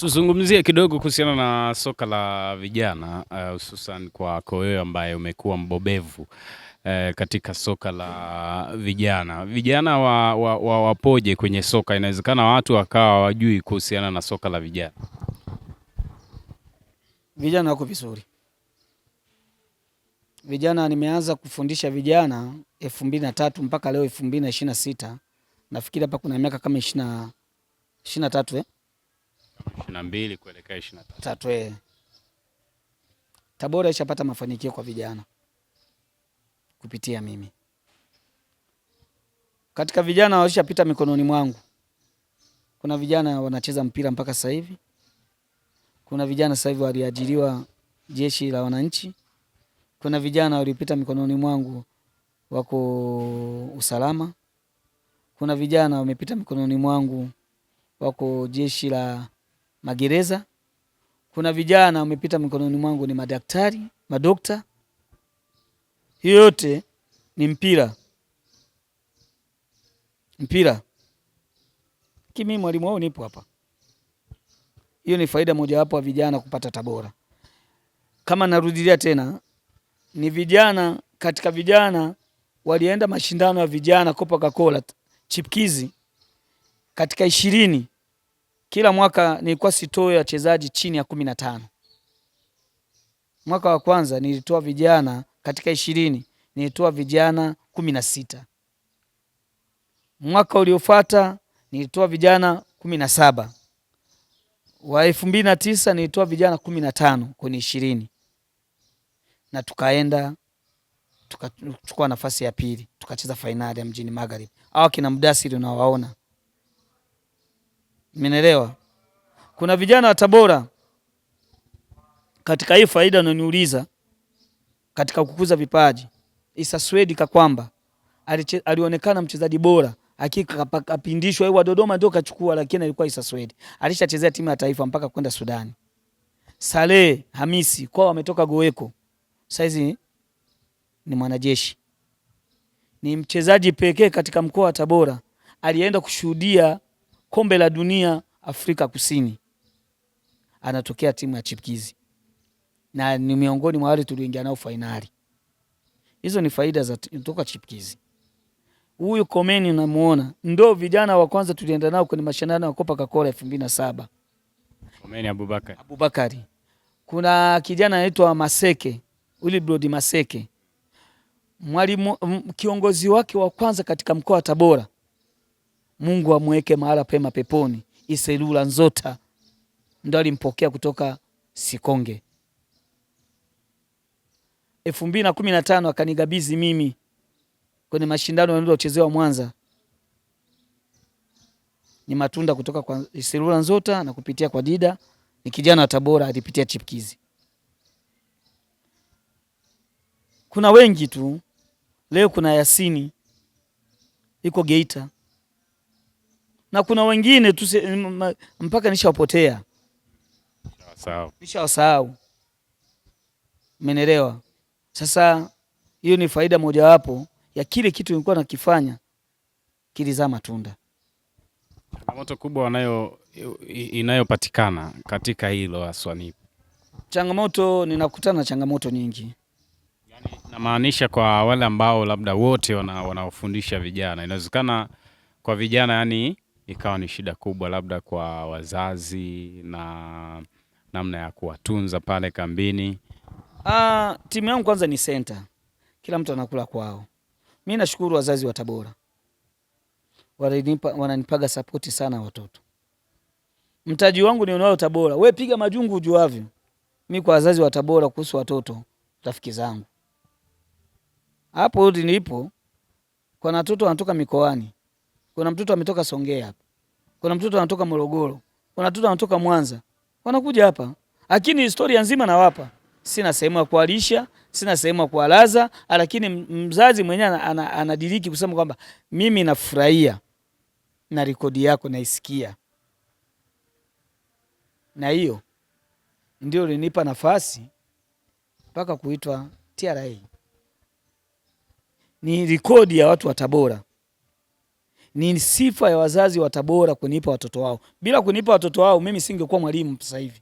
Tuzungumzie kidogo kuhusiana na soka la vijana hususan kwako wewe ambaye umekuwa mbobevu katika soka la vijana. Vijana wapoje kwenye soka? Inawezekana watu wakawa hawajui kuhusiana na soka la vijana. Vijana wako vizuri. Vijana nimeanza kufundisha vijana 2003 mpaka leo 2026. Nafikiri hapa kuna miaka kama 23 22 kuelekea 23. Tabora ishapata mafanikio kwa vijana kupitia mimi. Katika vijana walishapita mikononi mwangu. Kuna vijana wanacheza mpira mpaka sasa hivi. Kuna vijana sasa hivi waliajiriwa Jeshi la Wananchi. Kuna vijana walipita mikononi mwangu wako usalama. Kuna vijana wamepita mikononi mwangu wako Jeshi la Magereza. Kuna vijana wamepita mikononi mwangu ni madaktari, madokta. Hiyo yote ni mpira. Kimi mwalimu wao nipo hapa. Hiyo ni faida moja wapo wa vijana kupata Tabora. Kama narudilia tena, ni vijana, katika vijana walienda mashindano ya vijana Coca-Cola chipkizi katika 20. Kila mwaka nilikuwa sitoe wachezaji chini ya 15. Mwaka wa kwanza nilitoa vijana katika 20, nilitoa vijana 16. Mwaka uliofuata nilitoa vijana 17. Wa 2009 nilitoa vijana 15 kwenye 20. Na tukaenda tukachukua nafasi ya pili, tukacheza fainali ya Mjini Magharibi. Hao kina Mdasiri unawaona. Umeelewa? Kuna vijana wa Tabora katika hii faida unaniuliza katika kukuza vipaji. Isa Swedi Kakwamba alionekana mchezaji bora, hakika kapindishwa yeye wa Dodoma ndio kachukua, lakini alikuwa Isa Swedi. Alishachezea timu ya taifa mpaka kwenda Sudani. Saleh Hamisi kwao ametoka Goeko. Saizi ni mwanajeshi. Ni mchezaji pekee katika mkoa wa Tabora alienda kushuhudia kombe la dunia Afrika Kusini. Anatokea timu ya chipkizi. Na ni miongoni mwa wale tulioingia nao fainali. Hizo ni faida za kutoka chipkizi. Huyu Komeni unamuona ndio vijana wa kwanza tulienda nao kwenye mashindano ya Coca-Cola 2007. Komeni Abubakari. Kuna kijana anaitwa Maseke, Wilbrod Maseke. Mwalimu kiongozi wake wa kwanza katika mkoa wa Tabora. Mungu amweke mahala pema peponi. Iselula Nzota ndo alimpokea kutoka Sikonge. 2015 akanigabizi mimi kwenye mashindano yaliyochezewa Mwanza. Ni matunda kutoka kwa Iselula Nzota na kupitia kwa Dida. Ni kijana wa Tabora alipitia chipkizi. Kuna wengi tu. Leo kuna Yasini iko Geita. Na kuna wengine tu mpaka nishawapotea. Nishawasahau. Umeelewa? Sasa hiyo ni faida mojawapo ya kile kitu nilikuwa nakifanya kilizaa matunda. Changamoto kubwa inayopatikana katika hilo Aswani. Changamoto, ninakutana na changamoto nyingi. Yani namaanisha kwa wale ambao labda wote wanaofundisha vijana. Inawezekana kwa vijana yani ikawa ni shida kubwa labda kwa wazazi na namna ya kuwatunza pale kambini. Timu yangu kwanza ni center. Kila mtu anakula kwao. Mimi nashukuru wazazi wa Tabora. Wananipaga support sana watoto. Mtaji wangu ni unao Tabora. Wewe piga majungu ujuavyo. Mimi kwa wazazi wa Tabora kuhusu watoto, rafiki zangu. Hapo nilipo kuna watoto wanatoka mikoani. Kuna mtoto ametoka Songea hapa. Kuna mtoto anatoka Morogoro. Kuna mtoto anatoka Mwanza. Wanakuja hapa. Lakini historia nzima nawapa. Sina sehemu ya kualisha, sina sehemu ya kualaza, lakini mzazi mwenyewe anadiriki kusema kwamba mimi nafurahia na rekodi yako naisikia. Na hiyo ndio ilinipa nafasi mpaka kuitwa TRA. Ni rekodi ya watu wa Tabora. ni sifa ya wazazi wa Tabora kunipa watoto wao. Bila kunipa watoto wao mimi singekuwa mwalimu sasa hivi.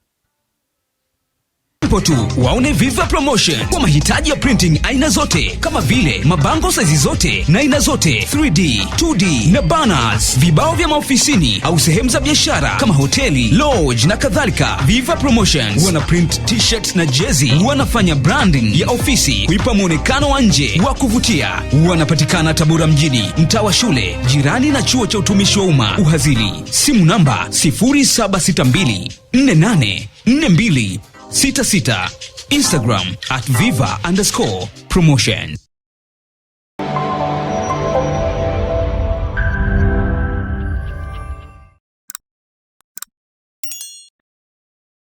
Tu waone Viva Promotion kwa mahitaji ya printing aina zote kama vile mabango size zote na aina zote, 3D, 2D na banners, vibao vya maofisini au sehemu za biashara kama hoteli, lodge na kadhalika. Viva Promotions wana print t-shirts na jezi, wanafanya branding ya ofisi kuipa muonekano wa nje wa kuvutia. Wanapatikana Tabora mjini, mtaa wa shule, jirani na chuo cha utumishi wa umma Uhazili. Simu namba 0762484266. Instagram @viva_promotion.